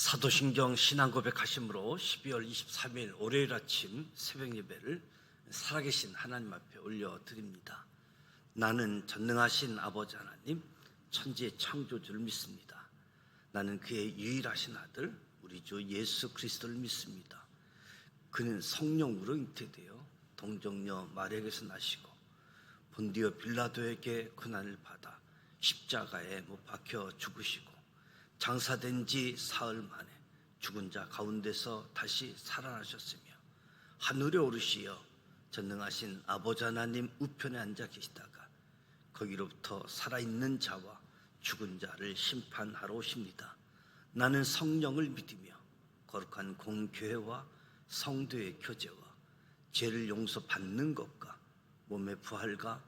사도신경 신앙고백하심으로 12월 23일 월요일 아침 새벽 예배를 살아계신 하나님 앞에 올려드립니다. 나는 전능하신 아버지 하나님, 천지의 창조주를 믿습니다. 나는 그의 유일하신 아들 우리 주 예수 그리스도를 믿습니다. 그는 성령으로 잉태되어 동정녀 마리아에게서 나시고 본디오 빌라도에게 고난을 받아 십자가에 못 박혀 죽으시고 장사된 지 사흘 만에 죽은 자 가운데서 다시 살아나셨으며 하늘에 오르시어 전능하신 아버지 하나님 우편에 앉아 계시다가 거기로부터 살아있는 자와 죽은 자를 심판하러 오십니다. 나는 성령을 믿으며 거룩한 공교회와 성도의 교제와 죄를 용서받는 것과 몸의 부활과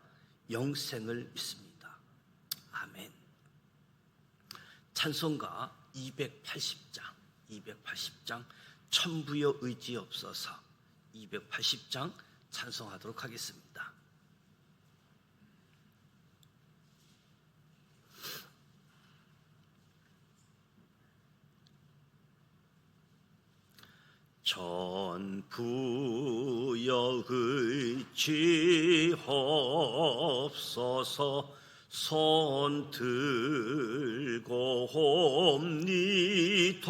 영생을 믿습니다. 아멘. 찬송가 280장 천부여 의지없어서 280장 찬송하도록 하겠습니다. 천부여 의지없어서 손 들고 옵니다.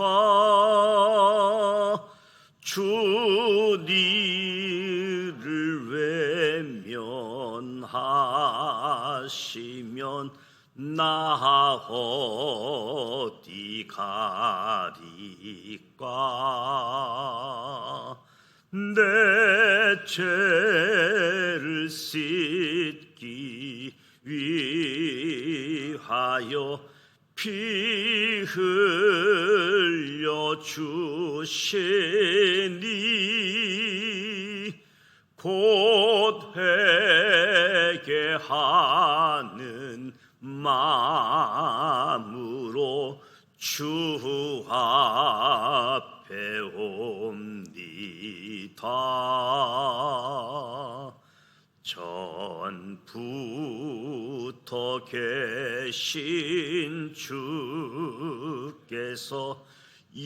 주니를 외면하시면 나 어디 가리까. 내 죄를 씻기 위하여 피 흘려 주시니 곧 회개하는 마음으로 주 앞에 옵니다. 전부터 계신 주께서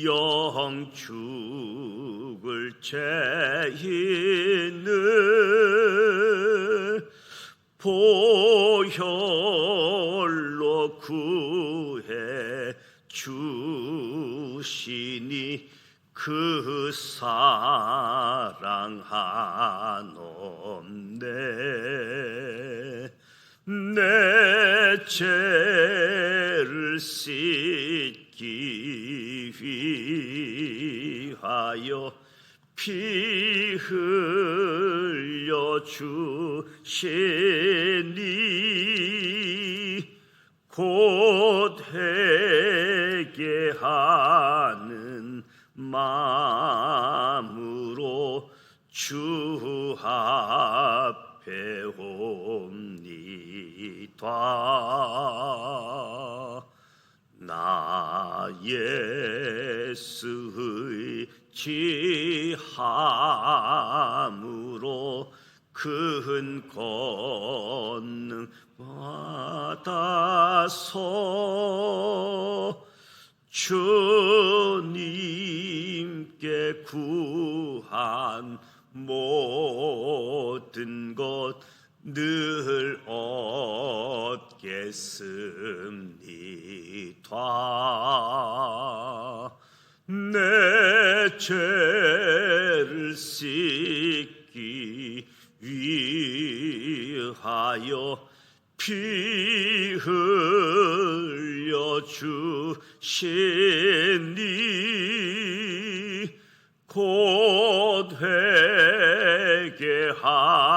영 죽을 죄인을 보혈로 구해 주시니 그 사랑 한없네. 내 죄를 씻기 위하여 피 흘려 주시니 곧 회개하는 마음으로 주 앞에 옵니다. 나 예수의 지함으로 큰 권능 받아서 주님께 구한 모든 것 늘 얻겠습니다. 내 죄를 씻기 위하여 피 흘려 주시니 곧 회개하는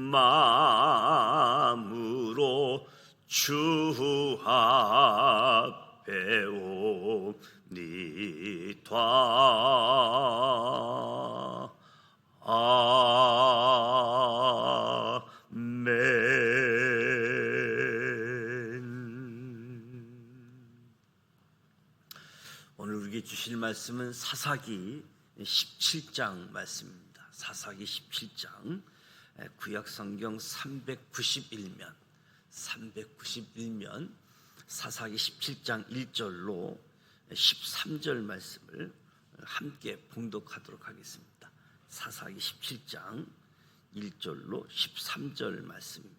마음으로 주 앞에 옵니다. 오늘 우리에게 주실 말씀은 사사기 17장 말씀입니다. 사사기 17장 구약성경 391면 사사기 17장 1절로 13절 말씀을 함께 봉독하도록 하겠습니다. 사사기 17장 1절로 13절 말씀입니다.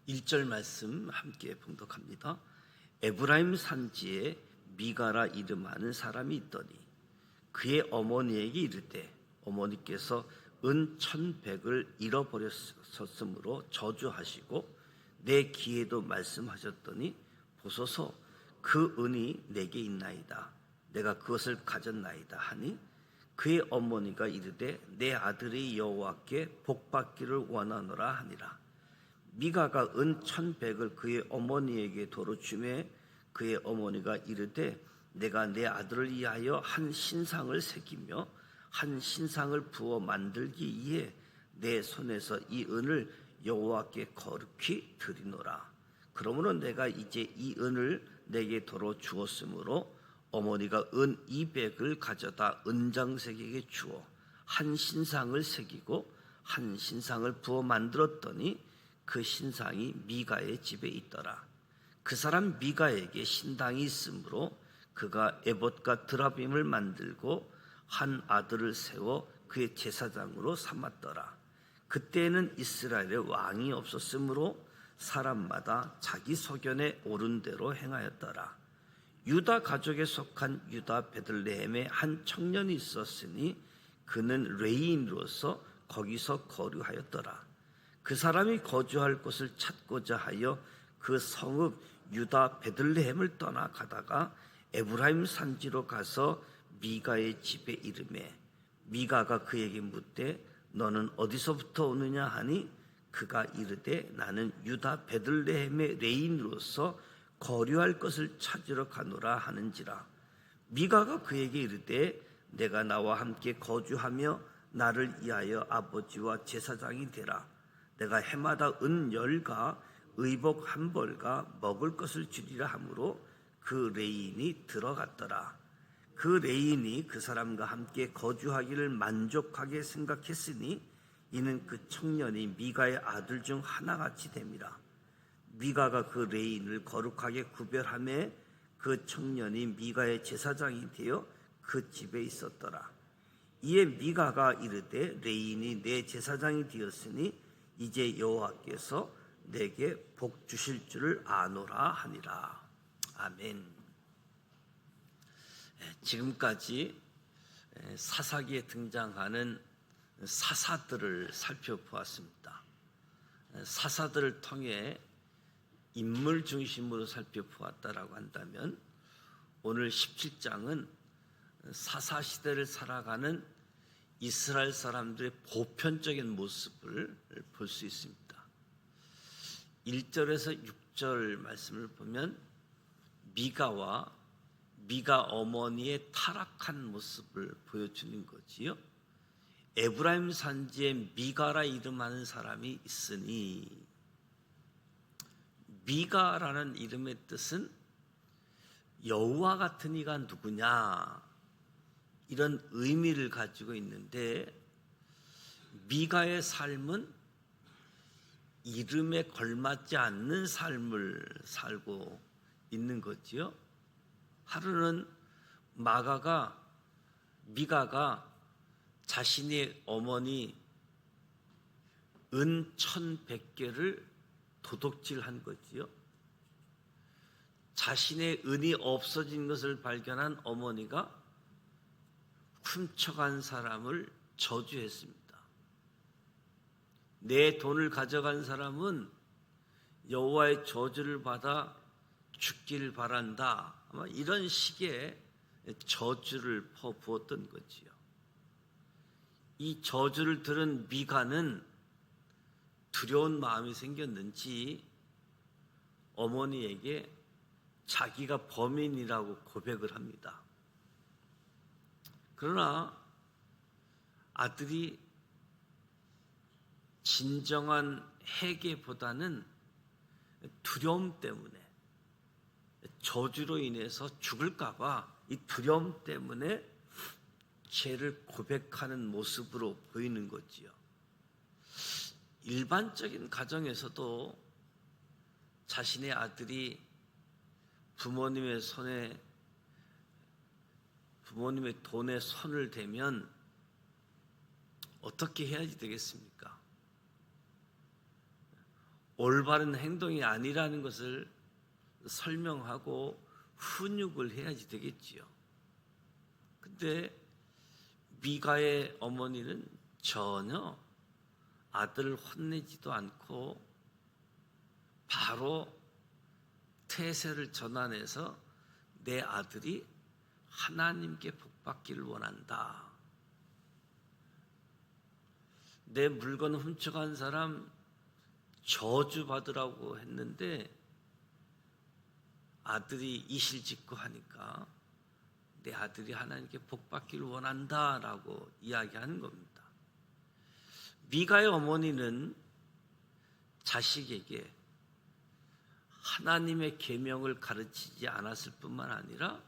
1절 말씀 함께 봉독합니다. 에브라임 산지에 미가라 이름하는 사람이 있더니 그의 어머니에게 이르되 어머니께서 은 1,100을 잃어버렸었으므로 저주하시고 내 귀에도 말씀하셨더니 보소서 그 은이 내게 있나이다. 내가 그것을 가졌나이다 하니 그의 어머니가 이르되 내 아들이 여호와께 복받기를 원하노라 하니라. 미가가 은 1,100을 그의 어머니에게 도로 주매 그의 어머니가 이르되 내가 내 아들을 위하여 한 신상을 새기며 한 신상을 부어 만들기 위해 내 손에서 이 은을 여호와께 거룩히 드리노라. 그러므로 내가 이제 이 은을 내게 도로 주었으므로 어머니가 은 200을 가져다 은장색에게 주어 한 신상을 새기고 한 신상을 부어 만들었더니 그 신상이 미가의 집에 있더라. 그 사람 미가에게 신당이 있으므로 그가 에봇과 드라빔을 만들고 한 아들을 세워 그의 제사장으로 삼았더라. 그때에는 이스라엘에 왕이 없었으므로 사람마다 자기 소견에 옳은 대로 행하였더라. 유다 가족에 속한 유다 베들레헴에 한 청년이 있었으니 그는 레인으로서 거기서 거류하였더라. 그 사람이 거주할 곳을 찾고자 하여 그 성읍 유다 베들레헴을 떠나 가다가 에브라임 산지로 가서 미가의 집에 이르매 미가가 그에게 묻되 너는 어디서부터 오느냐 하니 그가 이르되 나는 유다 베들레헴의 레인으로서 거류할 것을 찾으러 가노라 하는지라. 미가가 그에게 이르되 내가 나와 함께 거주하며 나를 위하여 아버지와 제사장이 되라. 내가 해마다 은 10가 의복 1벌과 먹을 것을 주리라 하므로 그 레인이 들어갔더라. 그 레인이 그 사람과 함께 거주하기를 만족하게 생각했으니 이는 그 청년이 미가의 아들 중 하나같이 됨이라. 미가가 그 레인을 거룩하게 구별하며 그 청년이 미가의 제사장이 되어 그 집에 있었더라. 이에 미가가 이르되 레인이 내 제사장이 되었으니 이제 여호와께서 내게 복 주실 줄을 아노라 하니라. 아멘. 지금까지 사사기에 등장하는 사사들을 살펴보았습니다. 사사들을 통해 인물 중심으로 살펴보았다라고 한다면 오늘 17장은 사사 시대를 살아가는 이스라엘 사람들의 보편적인 모습을 볼 수 있습니다. 1절에서 6절 말씀을 보면 미가와 미가 어머니의 타락한 모습을 보여주는 거지요. 에브라임 산지에 미가라 이름하는 사람이 있으니 미가라는 이름의 뜻은 여호와 같은 이가 누구냐 이런 의미를 가지고 있는데 미가의 삶은 이름에 걸맞지 않는 삶을 살고 있는 거지요. 하루는 미가가 자신의 어머니 은 1,100개를 도둑질한 거지요. 자신의 은이 없어진 것을 발견한 어머니가 훔쳐간 사람을 저주했습니다. 내 돈을 가져간 사람은 여호와의 저주를 받아 죽기를 바란다. 아마 이런 식의 저주를 퍼부었던 거지요. 이 저주를 들은 미가는 두려운 마음이 생겼는지 어머니에게 자기가 범인이라고 고백을 합니다. 그러나 아들이 진정한 회개보다는 두려움 때문에 저주로 인해서 죽을까 봐 이 두려움 때문에 죄를 고백하는 모습으로 보이는 거지요. 일반적인 가정에서도 자신의 아들이 부모님의 돈에 손을 대면 어떻게 해야지 되겠습니까? 올바른 행동이 아니라는 것을 설명하고 훈육을 해야지 되겠지요. 근데 미가의 어머니는 전혀 아들을 혼내지도 않고 바로 태세를 전환해서 내 아들이 하나님께 복받기를 원한다. 내 물건 훔쳐간 사람 저주받으라고 했는데 아들이 이실직고 하니까 내 아들이 하나님께 복받기를 원한다라고 이야기하는 겁니다. 미가의 어머니는 자식에게 하나님의 계명을 가르치지 않았을 뿐만 아니라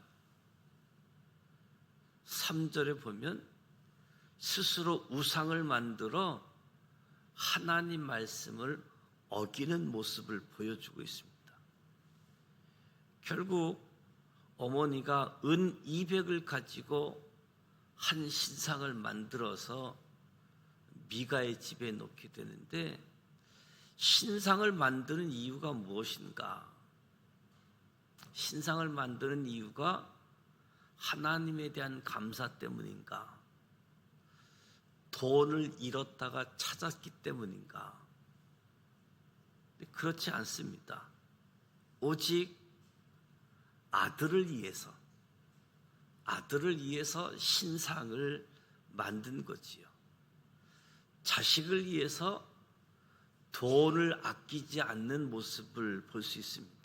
3절에 보면 스스로 우상을 만들어 하나님 말씀을 어기는 모습을 보여주고 있습니다. 결국 어머니가 은 200을 가지고 한 신상을 만들어서 미가의 집에 놓게 되는데, 신상을 만드는 이유가 무엇인가? 신상을 만드는 이유가 하나님에 대한 감사 때문인가? 돈을 잃었다가 찾았기 때문인가? 그렇지 않습니다. 오직 아들을 위해서 신상을 만든 거지요. 자식을 위해서 돈을 아끼지 않는 모습을 볼 수 있습니다.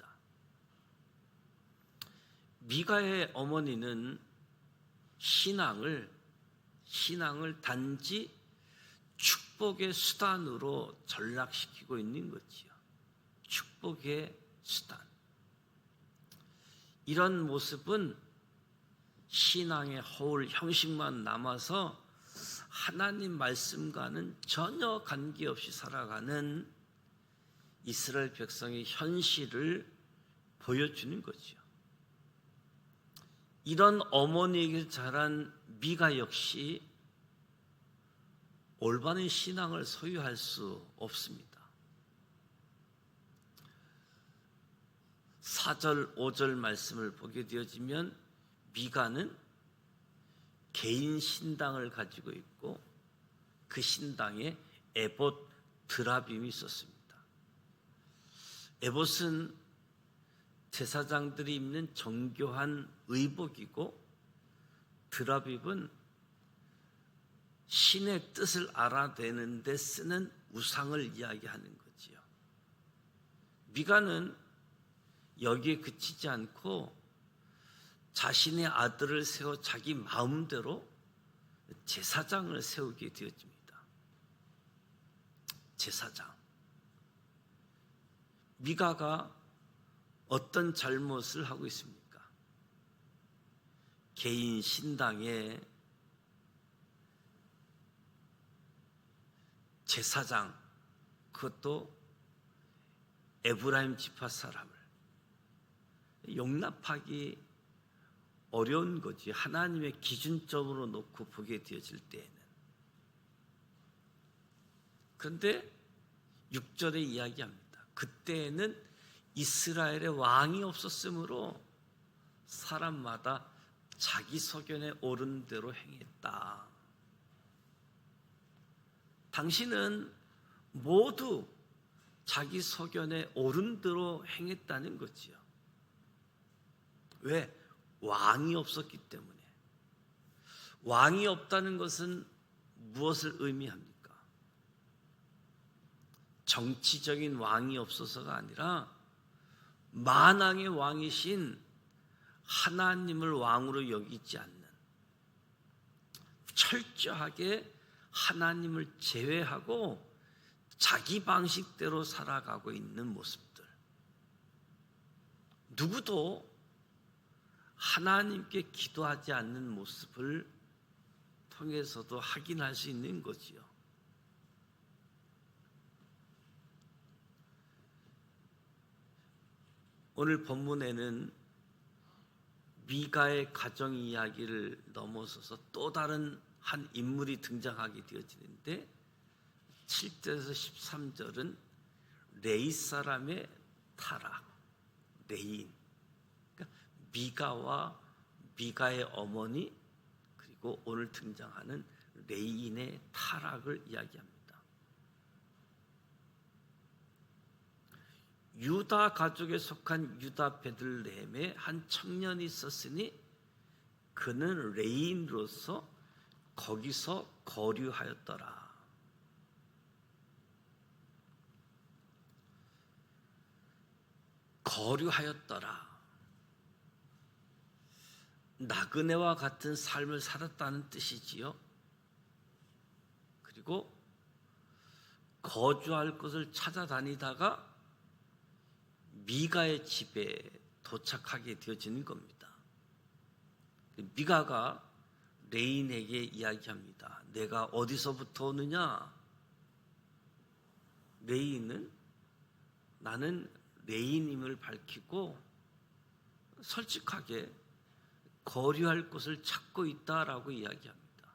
미가의 어머니는 신앙을 단지 축복의 수단으로 전락시키고 있는 거지요. 축복의 수단. 이런 모습은 신앙의 허울 형식만 남아서 하나님 말씀과는 전혀 관계없이 살아가는 이스라엘 백성의 현실을 보여주는 거죠. 이런 어머니에게 자란 미가 역시 올바른 신앙을 소유할 수 없습니다. 4절, 5절 말씀을 보게 되어지면 미가는 개인 신당을 가지고 있고 그 신당에 에봇 드라빔이 있었습니다. 에봇은 제사장들이 입는 정교한 의복이고, 드라빔은 신의 뜻을 알아내는 데 쓰는 우상을 이야기하는 거지요. 미가는 여기에 그치지 않고 자신의 아들을 세워 자기 마음대로 제사장을 세우게 되어집니다. 제사장. 미가가 어떤 잘못을 하고 있습니까? 개인 신당에 제사장, 그것도 에브라임 지파 사람을 용납하기 어려운 거지. 하나님의 기준점으로 놓고 보게 되어질 때에는. 그런데 6절에 이야기합니다. 그때에는 이스라엘의 왕이 없었으므로 사람마다 자기 소견에 옳은 대로 행했다. 당신은 모두 자기 소견에 옳은 대로 행했다는 거지요. 왜? 왕이 없었기 때문에. 왕이 없다는 것은 무엇을 의미합니까? 정치적인 왕이 없어서가 아니라 만왕의 왕이신 하나님을 왕으로 여기지 않는, 철저하게 하나님을 제외하고 자기 방식대로 살아가고 있는 모습들. 누구도 하나님께 기도하지 않는 모습을 통해서도 확인할 수 있는 거지요. 오늘 본문에는 미가의 가정 이야기를 넘어서서 또 다른 한 인물이 등장하게 되어지는데 7절에서 13절은 레이 사람의 타락, 레인. 그러니까 미가와 미가의 어머니 그리고 오늘 등장하는 레인의 타락을 이야기합니다. 유다 가족에 속한 유다 베들레헴에 한 청년이 있었으니 그는 레인으로서 거기서 거류하였더라. 거류하였더라. 나그네와 같은 삶을 살았다는 뜻이지요. 그리고 거주할 곳을 찾아다니다가 미가의 집에 도착하게 되어지는 겁니다. 미가가 레인에게 이야기합니다. 내가 어디서부터 오느냐? 레인은 나는 레인임을 밝히고 솔직하게 거류할 곳을 찾고 있다라고 이야기합니다.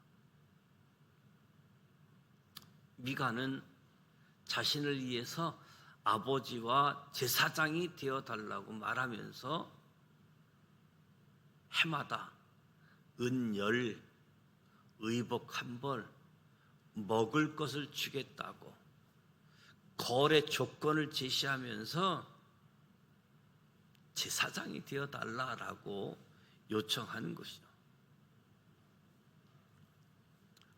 미가는 자신을 위해서 아버지와 제사장이 되어달라고 말하면서 해마다 은 10, 의복 1벌, 먹을 것을 주겠다고 거래 조건을 제시하면서 제사장이 되어달라고 요청하는 것이죠.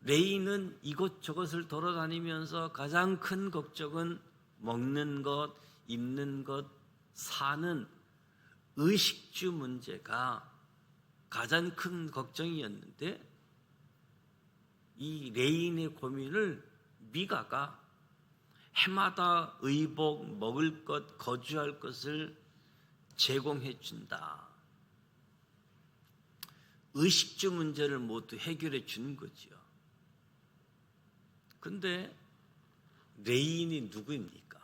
레이는 이곳저곳을 돌아다니면서 가장 큰 걱정은 먹는 것, 입는 것, 사는 의식주 문제가 가장 큰 걱정이었는데 이 레인의 고민을 미가가 해마다 의복, 먹을 것, 거주할 것을 제공해 준다. 의식주 문제를 모두 해결해 주는 거지요. 그런데 레인이 누구입니까?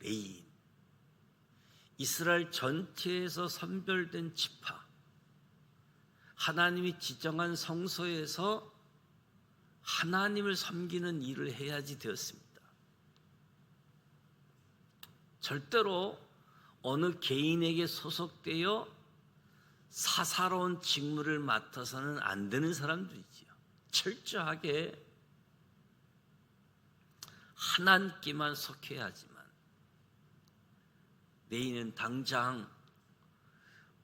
레인. 이스라엘 전체에서 선별된 지파. 하나님이 지정한 성소에서 하나님을 섬기는 일을 해야지 되었습니다. 절대로 어느 개인에게 소속되어 사사로운 직무를 맡아서는 안 되는 사람들이지요. 철저하게 하나님께만 속해야 하지만 레인은 당장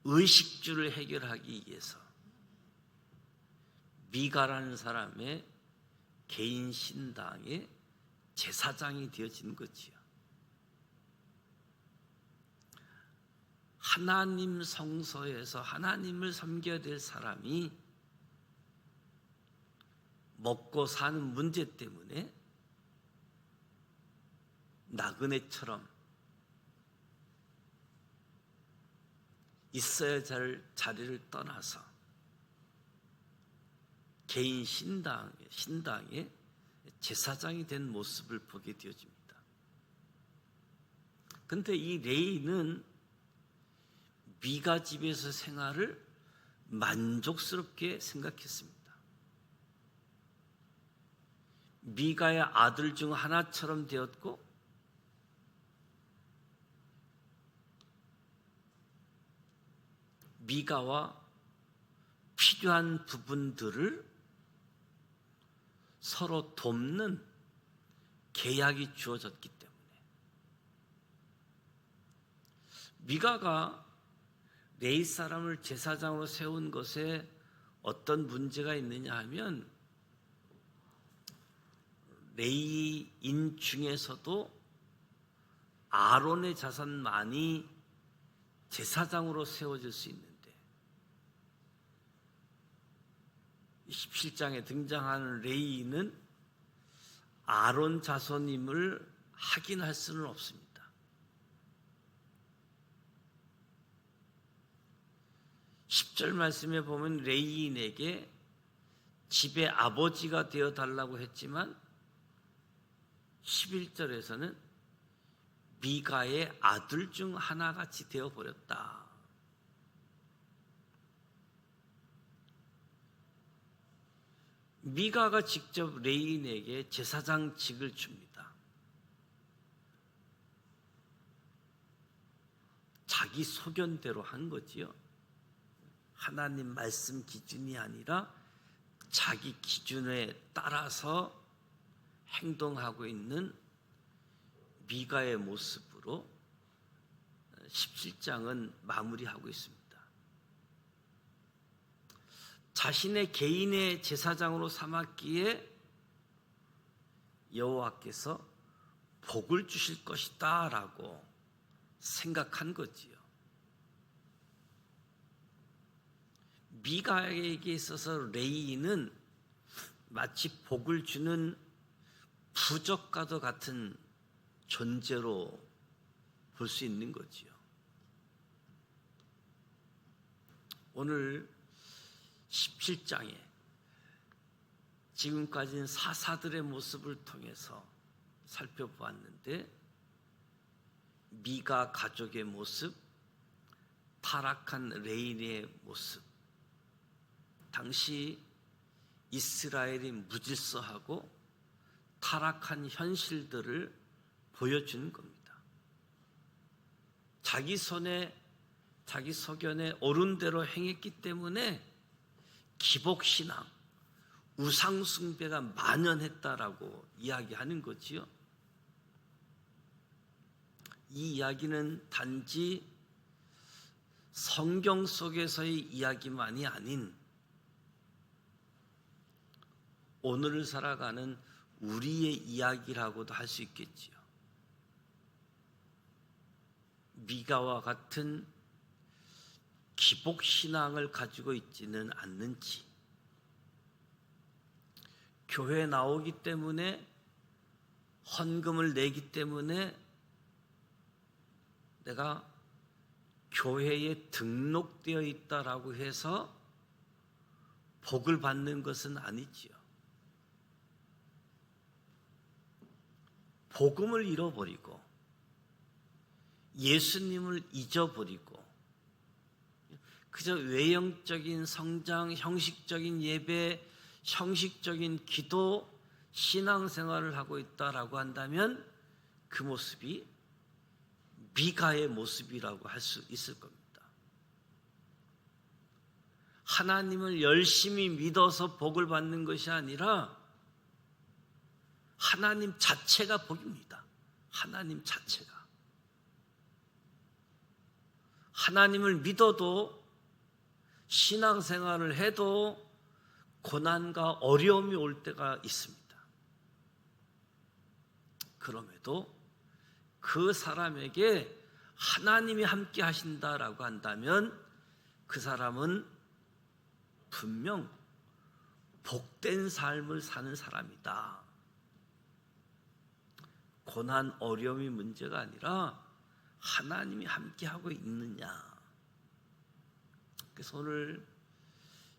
의식주를 해결하기 위해서 미가라는 사람의 개인 신당의 제사장이 되어진 거지요. 하나님 성소에서 하나님을 섬겨야 될 사람이 먹고 사는 문제 때문에 나그네처럼 있어야 할 자리를 떠나서 개인 신당의 제사장이 된 모습을 보게 되어집니다. 그런데 이 레이는 미가 집에서 생활을 만족스럽게 생각했습니다. 미가의 아들 중 하나처럼 되었고 미가와 필요한 부분들을 서로 돕는 계약이 주어졌기 때문에 미가가 레이 사람을 제사장으로 세운 것에 어떤 문제가 있느냐 하면 레이인 중에서도 아론의 자손만이 제사장으로 세워질 수 있는데 17장에 등장하는 레이는 아론 자손임을 확인할 수는 없습니다. 10절 말씀에 보면 레이인에게 집의 아버지가 되어달라고 했지만 11절에서는 미가의 아들 중 하나같이 되어버렸다. 미가가 직접 레인에게 제사장직을 줍니다. 자기 소견대로 한 거지요. 하나님 말씀 기준이 아니라 자기 기준에 따라서 행동하고 있는 미가의 모습으로 17장은 마무리하고 있습니다. 자신의 개인의 제사장으로 삼았기에 여호와께서 복을 주실 것이다 라고 생각한 거지요. 미가에게 있어서 레이는 마치 복을 주는 부적과도 같은 존재로 볼 수 있는 거지요. 오늘 17장에 지금까지는 사사들의 모습을 통해서 살펴보았는데 미가 가족의 모습, 타락한 레인의 모습, 당시 이스라엘이 무질서하고 타락한 현실들을 보여주는 겁니다. 자기 손에 자기 소견에 옳은 대로 행했기 때문에 기복신앙, 우상숭배가 만연했다라고 이야기하는 거지요. 이 이야기는 단지 성경 속에서의 이야기만이 아닌 오늘을 살아가는 우리의 이야기라고도 할 수 있겠지요. 미가와 같은 기복신앙을 가지고 있지는 않는지, 교회에 나오기 때문에 헌금을 내기 때문에 내가 교회에 등록되어 있다라고 해서 복을 받는 것은 아니지요. 복음을 잃어버리고 예수님을 잊어버리고 그저 외형적인 성장, 형식적인 예배, 형식적인 기도, 신앙생활을 하고 있다라고 한다면 그 모습이 미가의 모습이라고 할 수 있을 겁니다. 하나님을 열심히 믿어서 복을 받는 것이 아니라 하나님 자체가 복입니다. 하나님 자체가. 하나님을 믿어도 신앙생활을 해도 고난과 어려움이 올 때가 있습니다. 그럼에도 그 사람에게 하나님이 함께 하신다라고 한다면 그 사람은 분명 복된 삶을 사는 사람이다. 고난, 어려움이 문제가 아니라 하나님이 함께하고 있느냐. 그래서 오늘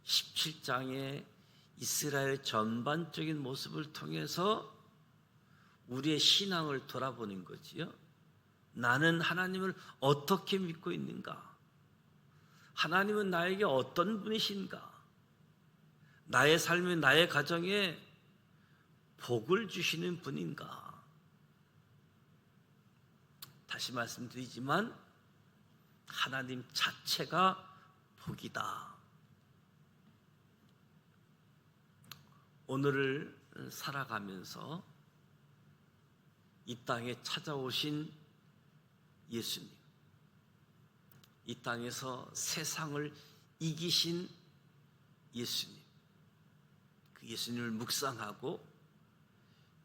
17장의 이스라엘 전반적인 모습을 통해서 우리의 신앙을 돌아보는 거지요. 나는 하나님을 어떻게 믿고 있는가? 하나님은 나에게 어떤 분이신가? 나의 삶에, 나의 가정에 복을 주시는 분인가? 다시 말씀드리지만 하나님 자체가 복이다. 오늘을 살아가면서 이 땅에 찾아오신 예수님, 이 땅에서 세상을 이기신 예수님, 그 예수님을 묵상하고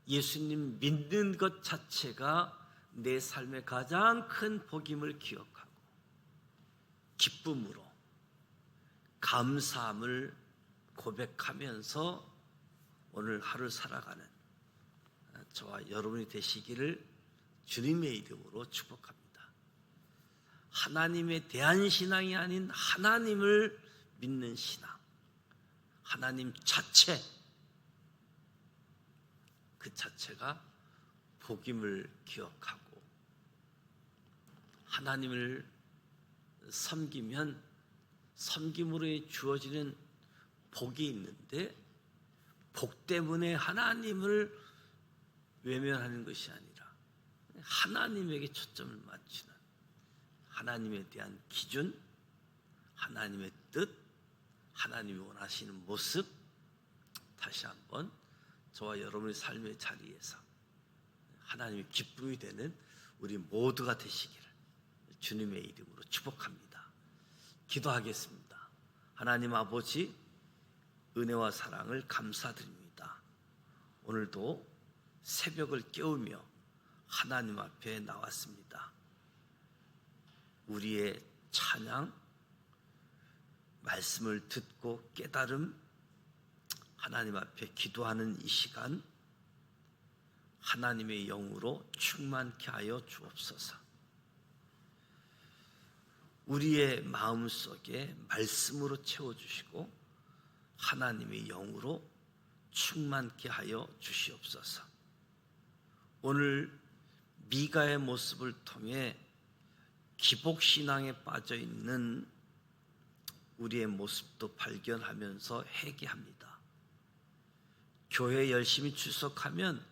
예수님 믿는 것 자체가 내 삶의 가장 큰 복임을 기억하고 기쁨으로 감사함을 고백하면서 오늘 하루 살아가는 저와 여러분이 되시기를 주님의 이름으로 축복합니다. 하나님에 대한 신앙이 아닌 하나님을 믿는 신앙, 하나님 자체, 그 자체가 복임을 기억하고 하나님을 섬기면 섬김으로 주어지는 복이 있는데, 복 때문에 하나님을 외면하는 것이 아니라 하나님에게 초점을 맞추는, 하나님에 대한 기준, 하나님의 뜻, 하나님이 원하시는 모습, 다시 한번 저와 여러분의 삶의 자리에서 하나님의 기쁨이 되는 우리 모두가 되시기를 주님의 이름으로 축복합니다. 기도하겠습니다. 하나님 아버지, 은혜와 사랑을 감사드립니다. 오늘도 새벽을 깨우며 하나님 앞에 나왔습니다. 우리의 찬양, 말씀을 듣고 깨달음, 하나님 앞에 기도하는 이 시간, 하나님의 영으로 충만케 하여 주옵소서. 우리의 마음속에 말씀으로 채워주시고 하나님의 영으로 충만케 하여 주시옵소서. 오늘 미가의 모습을 통해 기복신앙에 빠져있는 우리의 모습도 발견하면서 회개합니다. 교회 열심히 출석하면,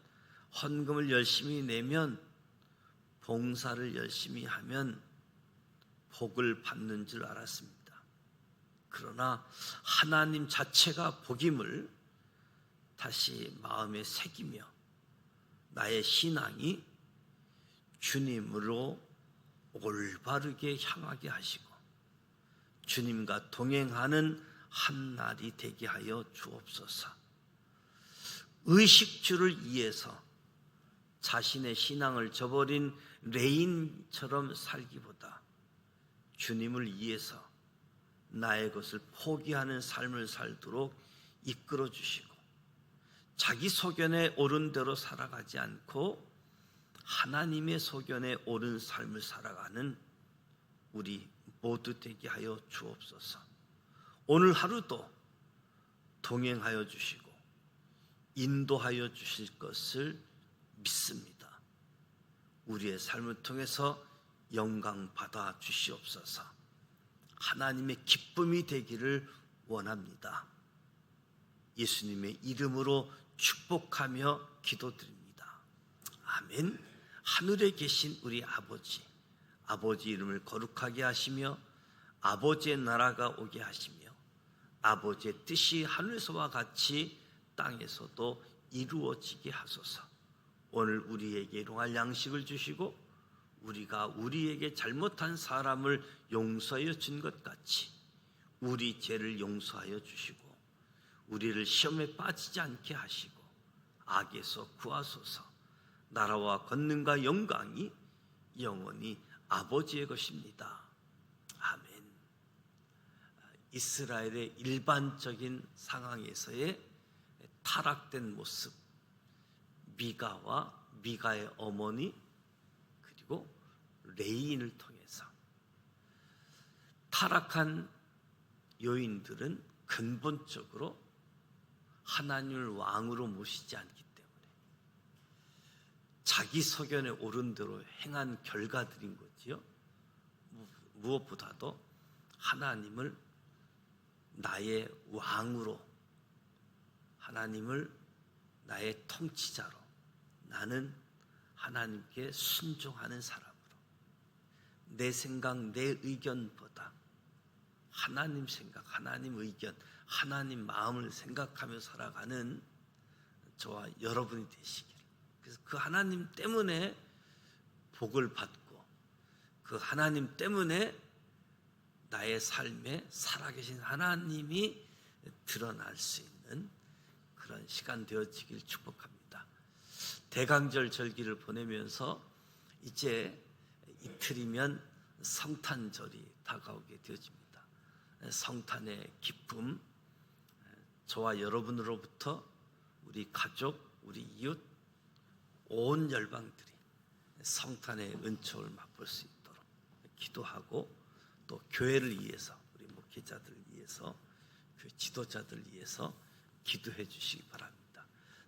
헌금을 열심히 내면, 봉사를 열심히 하면 복을 받는 줄 알았습니다. 그러나 하나님 자체가 복임을 다시 마음에 새기며 나의 신앙이 주님으로 올바르게 향하게 하시고 주님과 동행하는 한 날이 되게 하여 주옵소서. 의식주를 위해서 자신의 신앙을 저버린 레인처럼 살기보다 주님을 위해서 나의 것을 포기하는 삶을 살도록 이끌어 주시고, 자기 소견에 옳은 대로 살아가지 않고 하나님의 소견에 옳은 삶을 살아가는 우리 모두 되게 하여 주옵소서. 오늘 하루도 동행하여 주시고 인도하여 주실 것을 믿습니다. 우리의 삶을 통해서 영광 받아 주시옵소서. 하나님의 기쁨이 되기를 원합니다. 예수님의 이름으로 축복하며 기도드립니다. 아멘. 하늘에 계신 우리 아버지, 아버지 이름을 거룩하게 하시며 아버지의 나라가 오게 하시며 아버지의 뜻이 하늘에서와 같이 땅에서도 이루어지게 하소서. 오늘 우리에게 일용할 양식을 주시고 우리가 우리에게 잘못한 사람을 용서하여 준 것 같이 우리 죄를 용서하여 주시고 우리를 시험에 빠지지 않게 하시고 악에서 구하소서. 나라와 권능과 영광이 영원히 아버지의 것입니다. 아멘. 이스라엘의 일반적인 상황에서의 타락된 모습, 미가와 미가의 어머니 그리고 레인을 통해서 타락한 요인들은 근본적으로 하나님을 왕으로 모시지 않기 때문에 자기 소견에 옳은 대로 행한 결과들인 거지요. 무엇보다도 하나님을 나의 왕으로, 하나님을 나의 통치자로, 나는 하나님께 순종하는 사람으로 내 생각, 내 의견보다 하나님 생각, 하나님 의견, 하나님 마음을 생각하며 살아가는 저와 여러분이 되시기를. 그래서 그 하나님 때문에 복을 받고 그 하나님 때문에 나의 삶에 살아계신 하나님이 드러날 수 있는 그런 시간 되어지길 축복합니다. 대강절 절기를 보내면서 이제 이틀이면 성탄절이 다가오게 되어집니다. 성탄의 기쁨, 저와 여러분으로부터 우리 가족, 우리 이웃, 온 열방들이 성탄의 은총을 맛볼 수 있도록 기도하고 또 교회를 위해서, 우리 목회자들을 위해서, 교회 지도자들을 위해서 기도해 주시기 바랍니다.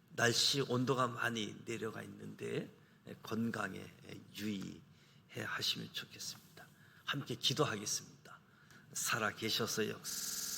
날씨 온도가 많이 내려가 있는데 건강에 유의해 하시면 좋겠습니다. 함께 기도하겠습니다. 살아 계셔서 역사